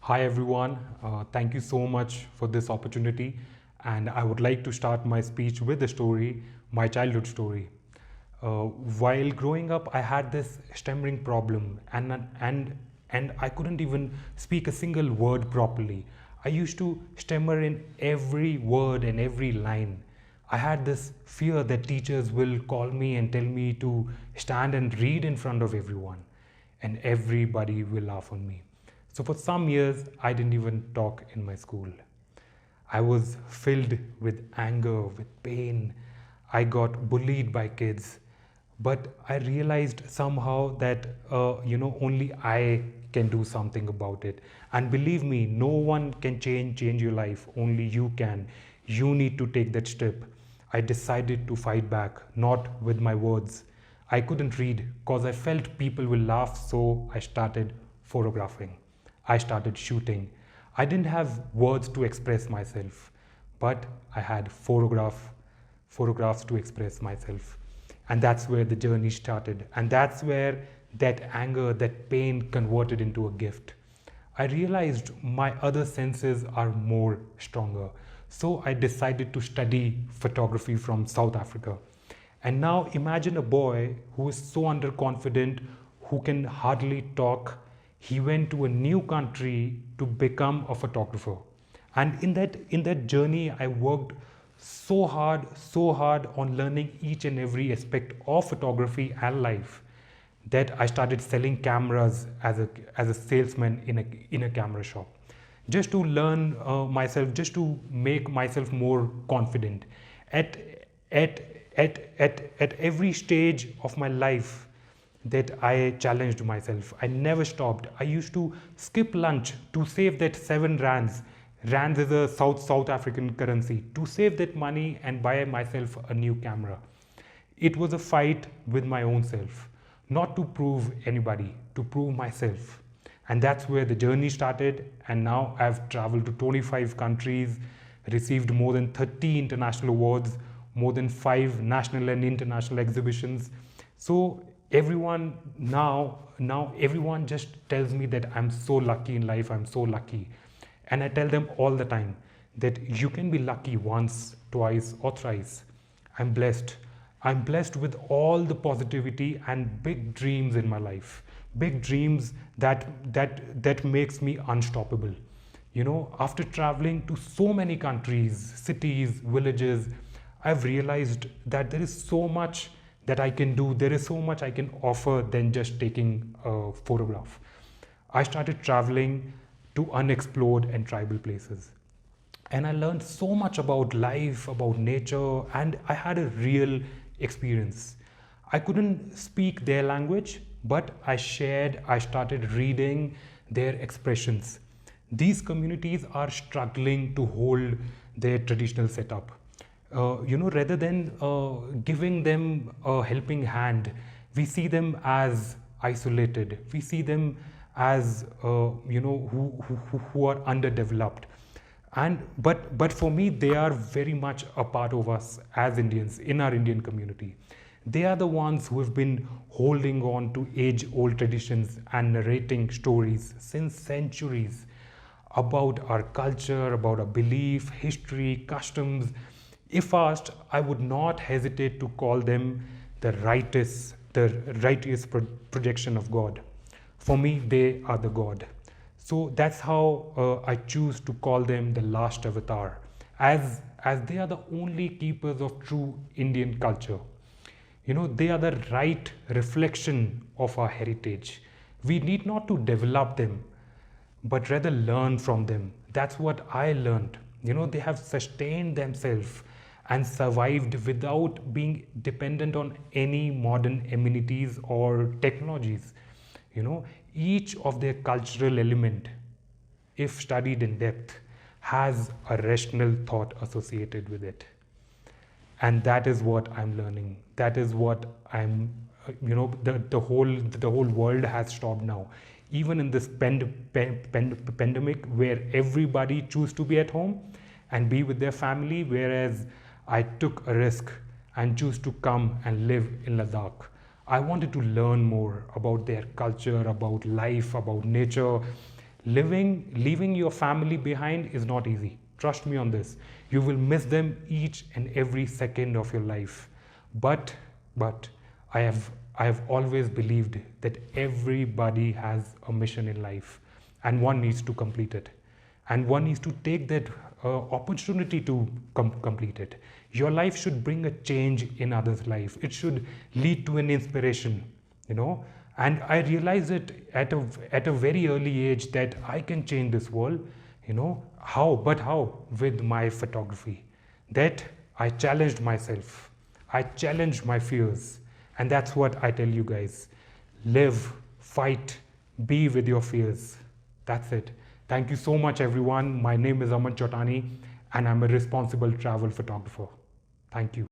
Hi everyone, thank you so much for this opportunity, and I would like to start my speech with a story, my childhood story. While growing up, I had this stammering problem, and I couldn't even speak a single word properly. I used to stammer in every word and every line. I had this fear that teachers will call me and tell me to stand and read in front of everyone, and everybody will laugh on me. So for some years, I didn't even talk in my school. I was filled with anger, with pain. I got bullied by kids. But I realized somehow that, only I can do something about it. And believe me, no one can change your life. Only you can. You need to take that step. I decided to fight back, not with my words. I couldn't read because I felt people will laugh, so I started photographing. I started shooting. I didn't have words to express myself, but I had photographs to express myself. And that's where the journey started. And that's where that anger, that pain converted into a gift. I realized my other senses are more stronger. So I decided to study photography from South Africa. And now imagine a boy who is so underconfident, who can hardly talk. He went to a new country to become a photographer. And in that journey, I worked so hard on learning each and every aspect of photography and life that I started selling cameras as a salesman in a camera shop, just to learn myself, just to make myself more confident. At at at every stage of my life that I challenged myself. I never stopped. I used to skip lunch to save that 7 rands. Rands is a South African currency. To save that money and buy myself a new camera. It was a fight with my own self, not to prove anybody, to prove myself. And that's where the journey started. And now I've traveled to 25 countries, received more than 30 international awards, more than 5 national and international exhibitions. So everyone now everyone just tells me that I'm so lucky in life. I'm so lucky. And I tell them all the time that you can be lucky once, twice, or thrice. I'm blessed. I'm blessed with all the positivity and big dreams in my life. Big dreams that makes me unstoppable. After traveling to so many countries, cities, villages, I've realized that there is so much that I can do. There is so much I can offer than just taking a photograph. I started traveling to unexplored and tribal places. And I learned so much about life, about nature, and I had a real experience. I couldn't speak their language, but I started reading their expressions. These communities are struggling to hold their traditional setup. Rather than giving them a helping hand, we see them as isolated. We see them as who are underdeveloped. But for me, they are very much a part of us as Indians in our Indian community. They are the ones who have been holding on to age-old traditions and narrating stories since centuries about our culture, about our belief, history, customs. If asked, I would not hesitate to call them the righteous projection of God. For me, they are the God. So that's how I choose to call them the last avatar, as they are the only keepers of true Indian culture. They are the right reflection of our heritage. We need not to develop them, but rather learn from them. That's what I learned. They have sustained themselves and survived without being dependent on any modern amenities or technologies. Each of their cultural element, if studied in depth, has a rational thought associated with it. And that is what I'm learning. That is what I'm, the whole world has stopped now. Even in this pandemic where everybody choose to be at home and be with their family, whereas I took a risk and choose to come and live in Ladakh. I wanted to learn more about their culture, about life, about nature. Leaving your family behind is not easy. Trust me on this. You will miss them each and every second of your life. But I have always believed that everybody has a mission in life, and one needs to complete it, and one needs to take that opportunity to complete it. Your life should bring a change in others' life. It should lead to an inspiration, you know. And I realized it at a very early age that I can change this world, you know. How? But how? With my photography. That I challenged myself. I challenged my fears. And that's what I tell you guys. Live, fight, be with your fears. That's it. Thank you so much, everyone. My name is Aman Chotani, and I'm a responsible travel photographer. Thank you.